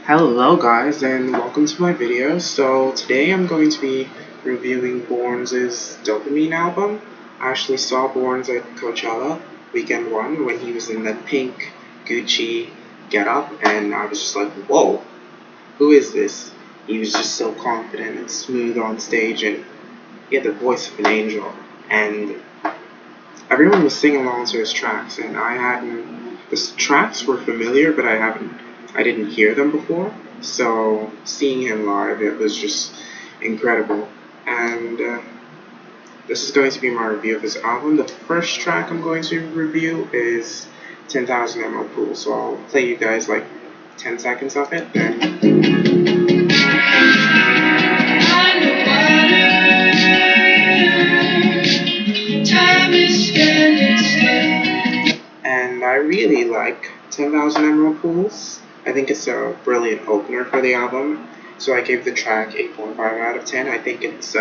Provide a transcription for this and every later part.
Hello guys and welcome to my video. So today I'm going to be reviewing Børns' Dopamine album. I actually saw Børns at Coachella weekend 1 when he was in that pink Gucci getup, and I was just like, whoa, who is this? He was just so confident and smooth on stage, and he had the voice of an angel, and everyone was singing along to his tracks, and the tracks were familiar, but I didn't hear them before, so seeing him live, it was just incredible. And this is going to be my review of his album. The first track I'm going to review is 10,000 Emerald Pool, so I'll play you guys like 10 seconds of it, and I really like 10,000 Emerald Pools. I think it's a brilliant opener for the album, so I gave the track 8.5 out of 10. I think it's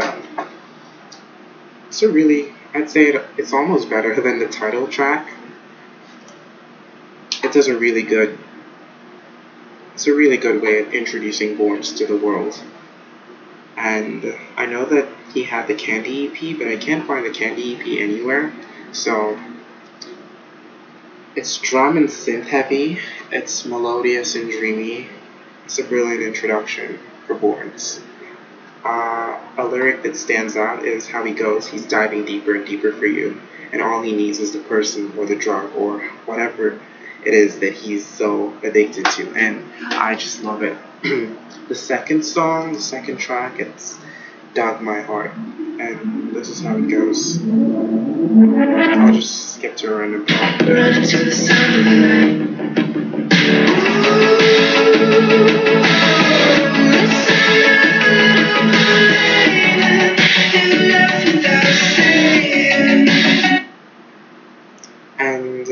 I'd say it's almost better than the title track. It's a really good way of introducing Børns to the world. And I know that he had the Candy EP, but I can't find the Candy EP anywhere, so it's drum and synth heavy, it's melodious and dreamy. It's a brilliant introduction for Børns. A lyric that stands out is how he goes, he's diving deeper and deeper for you, and all he needs is the person or the drug or whatever it is that he's so addicted to, and I just love it. The second track, it's Dug My Heart, and this is how it goes. I'll just skip to a random part. Running to the sound of the night. And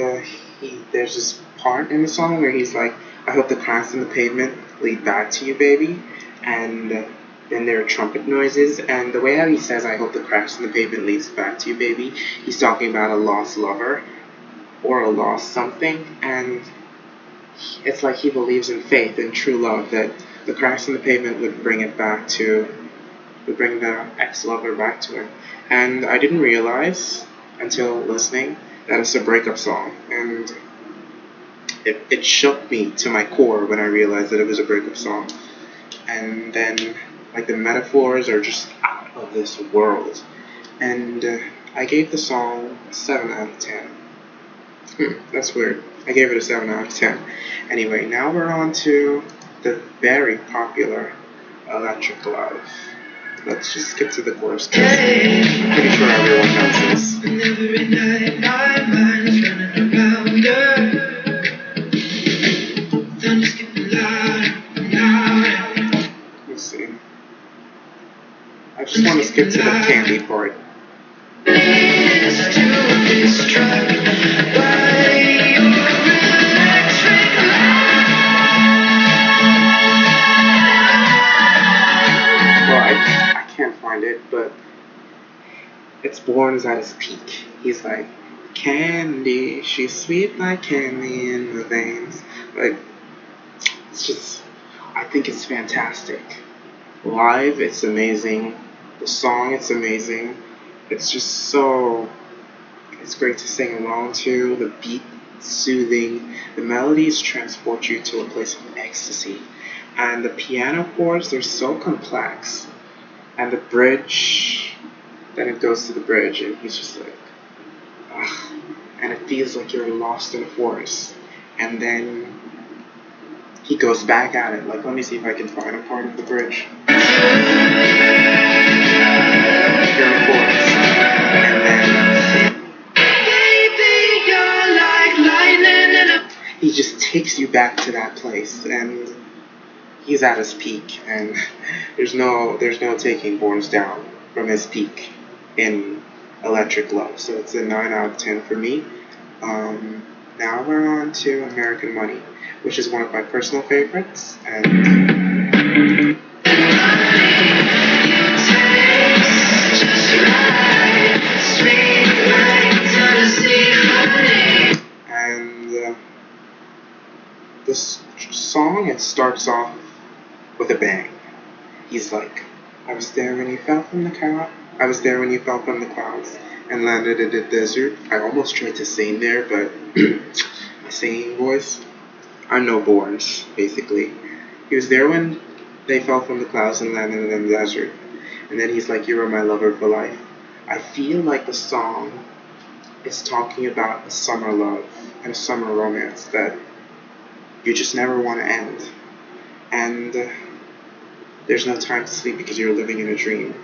there's this part in the song where he's like, I hope the cracks in the pavement lead back to you, baby. And then there are trumpet noises, and the way how he says, I hope the cracks in the pavement leads back to you, baby, he's talking about a lost lover or a lost something, and it's like he believes in faith and true love, that the cracks in the pavement would bring the ex-lover back to him. And I didn't realize until listening that it's a breakup song, and it shook me to my core when I realized that it was a breakup song. And then, like, the metaphors are just out of this world. And I gave the song 7 out of 10. That's weird. I gave it a 7 out of 10. Anyway, now we're on to the very popular Electric Love. Let's just skip to the chorus, because I'm pretty sure everyone knows this. And every night my mind is running around her. Thunder skipping louder and louder. Let's see. I just want to skip to the candy part. Can't find it, but it's Børns at his peak. He's like, candy, she's sweet like candy in the veins. Like, it's just, I think it's fantastic. Live, it's amazing. The song, it's amazing. It's just it's great to sing along to. The beat, soothing. The melodies transport you to a place of ecstasy. And the piano chords, they're so complex. And the bridge, then it goes to the bridge, and he's just like, ugh. And it feels like you're lost in a forest. And then he goes back at it. Like, let me see if I can find a part of the bridge. You're in a forest. And then baby, you're like lightning, he just takes you back to that place, and he's at his peak, and there's no taking Børns down from his peak in Electric Love. So it's a 9 out of 10 for me. Now we're on to American Money, which is one of my personal favorites, and this song, it starts off with a bang. He's like, I was there when you fell from the cloud. I was there when you fell from the clouds and landed in the desert. I almost tried to sing there, but my singing voice, I'm no Borns, basically. He was there when they fell from the clouds and landed in the desert. And then he's like, you were my lover for life. I feel like the song is talking about a summer love and a summer romance that you just never want to end. And there's no time to sleep because you're living in a dream.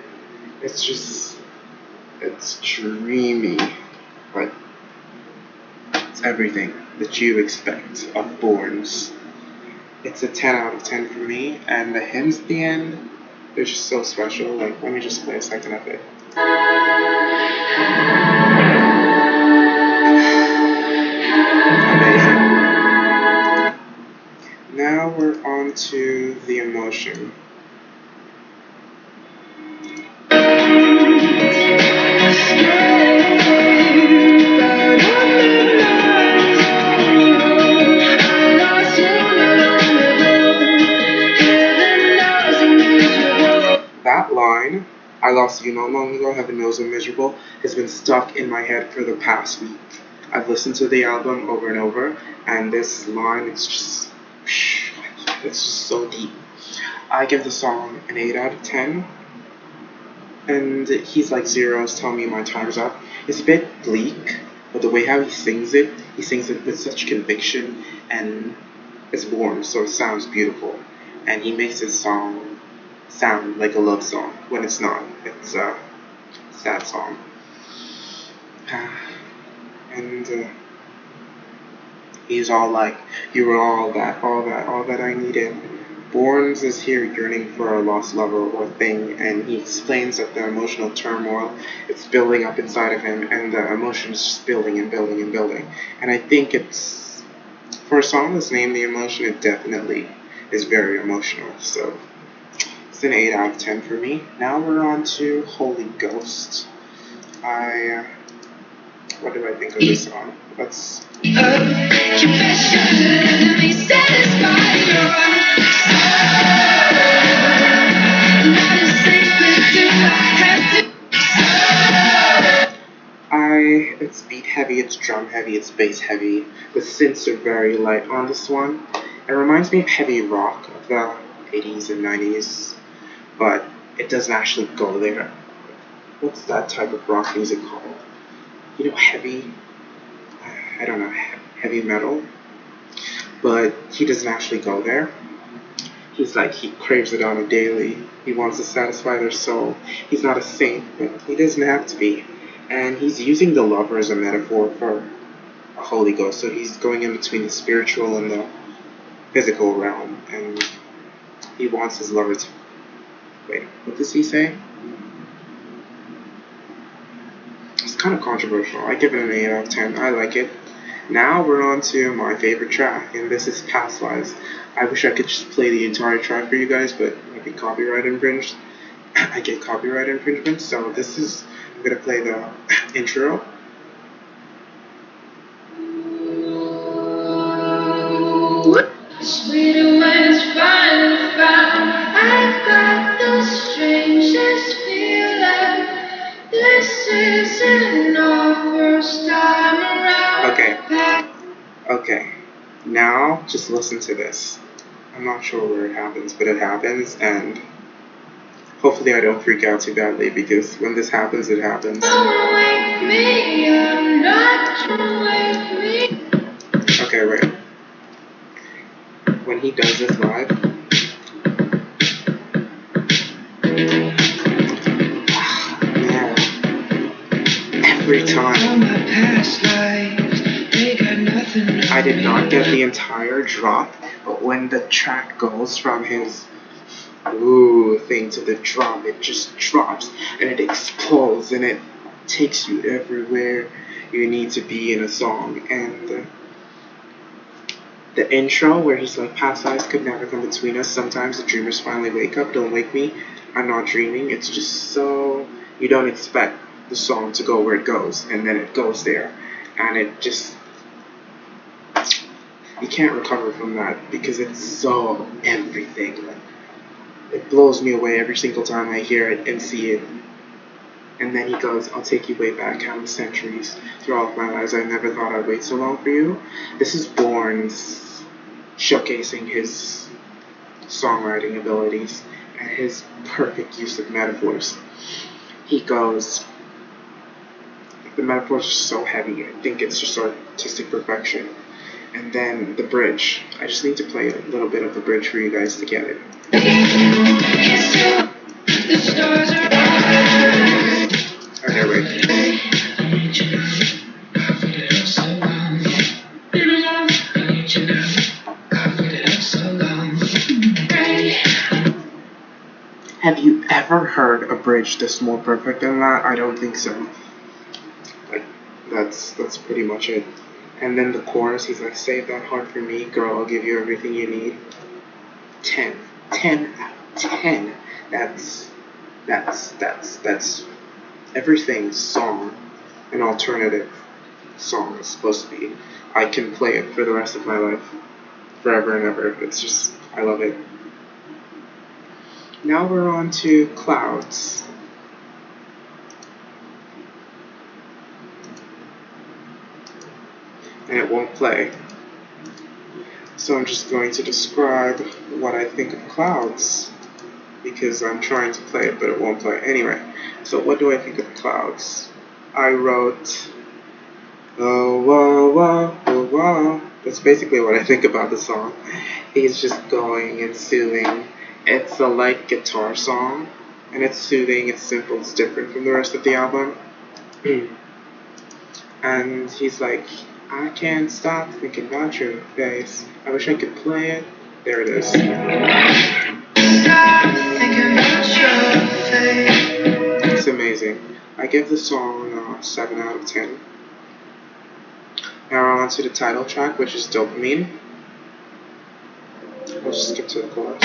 It's dreamy, but it's everything that you expect of Borns. It's a 10 out of 10 for me, and the hymns at the end, they're just so special. Like, let me just play a second of it. Amazing. Now we're on to the emotion. That line, I lost you not long ago, heaven knows I'm miserable, has been stuck in my head for the past week. I've listened to the album over and over, and this line, it's just so deep. I give the song an 8 out of 10, and he's like zeros, tell me my time's up. It's a bit bleak, but the way how he sings it with such conviction, and it's Born, so it sounds beautiful. And he makes his song sound like a love song when it's not. It's a sad song. And he's all like, you were all that I needed. Borns is here yearning for a lost lover or thing, and he explains that the emotional turmoil it's building up inside of him, and the emotions just building and building and building. And I think it's, for a song that's named The Emotion, it definitely is very emotional. So it's an 8 out of 10 for me. Now we're on to Holy Ghost. What do I think of this song? Let's. It's beat heavy, it's drum heavy, it's bass heavy. The synths are very light on this one. It reminds me of heavy rock of the 80s and 90s, but it doesn't actually go there. What's that type of rock music called? You know, heavy, I don't know, heavy metal, but he doesn't actually go there. He's like, he craves it on a daily. He wants to satisfy their soul. He's not a saint, but he doesn't have to be. And he's using the lover as a metaphor for a Holy Ghost. So he's going in between the spiritual and the physical realm. And he wants his lover to... Wait, what does he say? It's kind of controversial. I give it an 8 out of 10. I like it. Now we're on to my favorite track, and this is Past Lives. I wish I could just play the entire track for you guys, but I'd be copyright infringed. I get copyright infringement, so this is... I'm going to play the intro. Sweeter when it's finally found. I've got the strangest feeling. This isn't our first time around. Okay. Now, just listen to this. I'm not sure where it happens, but it happens, and hopefully I don't freak out too badly, because when this happens, it happens. Don't wake me, I'm not to wake me. Okay, wait. When he does this live, man, every time. I did not get the entire drop, but when the track goes from his thing to the drum, it just drops and it explodes and it takes you everywhere you need to be in a song. And the intro where he's like, past lives could never come between us, sometimes the dreamers finally wake up, don't wake me, I'm not dreaming. It's just so, you don't expect the song to go where it goes, and then it goes there, and it just, You can't recover from that because it's so everything. It blows me away every single time I hear it and see it. And then he goes, I'll take you way back countless centuries. Through all of my lives, I never thought I'd wait so long for you. This is Borns showcasing his songwriting abilities and his perfect use of metaphors. He goes, the metaphors are so heavy, I think it's just artistic perfection. And then the bridge. I just need to play a little bit of the bridge for you guys to get it. Okay, wait. Have you ever heard a bridge that's more perfect than that? I don't think so. Like, that's pretty much it. And then the chorus, he's like, save that heart for me, girl, I'll give you everything you need. 10 out of 10. That's everything song an alternative song is supposed to be. I can play it for the rest of my life, forever and ever. It's just, I love it. Now we're on to Clouds. And it won't play. So I'm just going to describe what I think of Clouds, because I'm trying to play it, but it won't play. Anyway, so what do I think of Clouds? I wrote, oh, whoa, whoa, whoa, whoa. That's basically what I think about the song. He's just going and soothing. It's a light guitar song, and it's soothing, it's simple, it's different from the rest of the album. And he's like, I can't stop thinking about your face. I wish I could play it. There it is. Stop thinking about your face. It's amazing. I give the song 7 out of 10. Now we're on to the title track, which is Dopamine. I'll just skip to the chorus.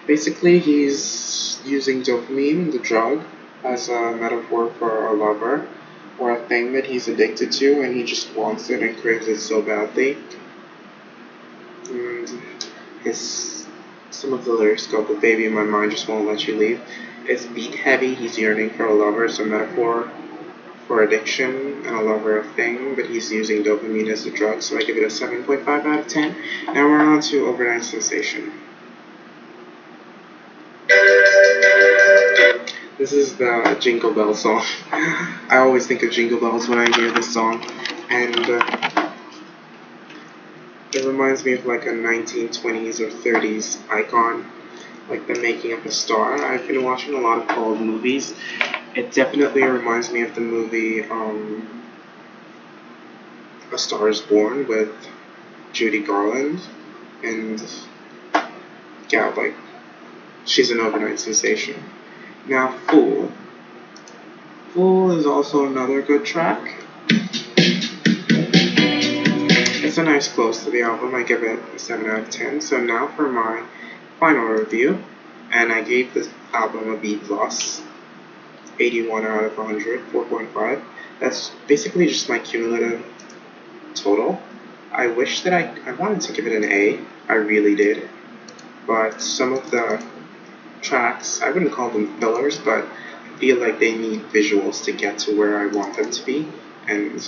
Basically, he's using dopamine, the drug, as a metaphor for a lover or a thing that he's addicted to, and he just wants it and craves it so badly. And some of the lyrics go, but baby, my mind just won't let you leave. It's beat heavy, he's yearning for a lover, it's a metaphor for addiction and a lover of thing, but he's using dopamine as a drug, so I give it a 7.5 out of 10. Now we're on to Overnight Sensation. This is the Jingle Bell song. I always think of Jingle Bells when I hear this song, and it reminds me of like a 1920s or 30s icon, like The Making of a Star. I've been watching a lot of old movies. It definitely reminds me of the movie A Star is Born with Judy Garland, and yeah, like, she's an overnight sensation. Now, Fool. Fool is also another good track. It's a nice close to the album. I give it a 7 out of 10. So now for my final review. And I gave this album a B+. 81 out of 100, 4.5. That's basically just my cumulative total. I wish that I wanted to give it an A. I really did. But some of the tracks, I wouldn't call them fillers, but I feel like they need visuals to get to where I want them to be, and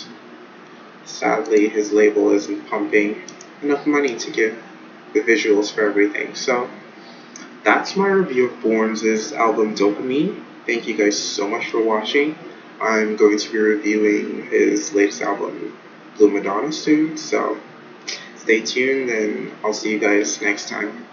sadly his label isn't pumping enough money to give the visuals for everything. So that's my review of Borns' album Dopamine. Thank you guys so much for watching. I'm going to be reviewing his latest album Blue Madonna soon, so stay tuned and I'll see you guys next time.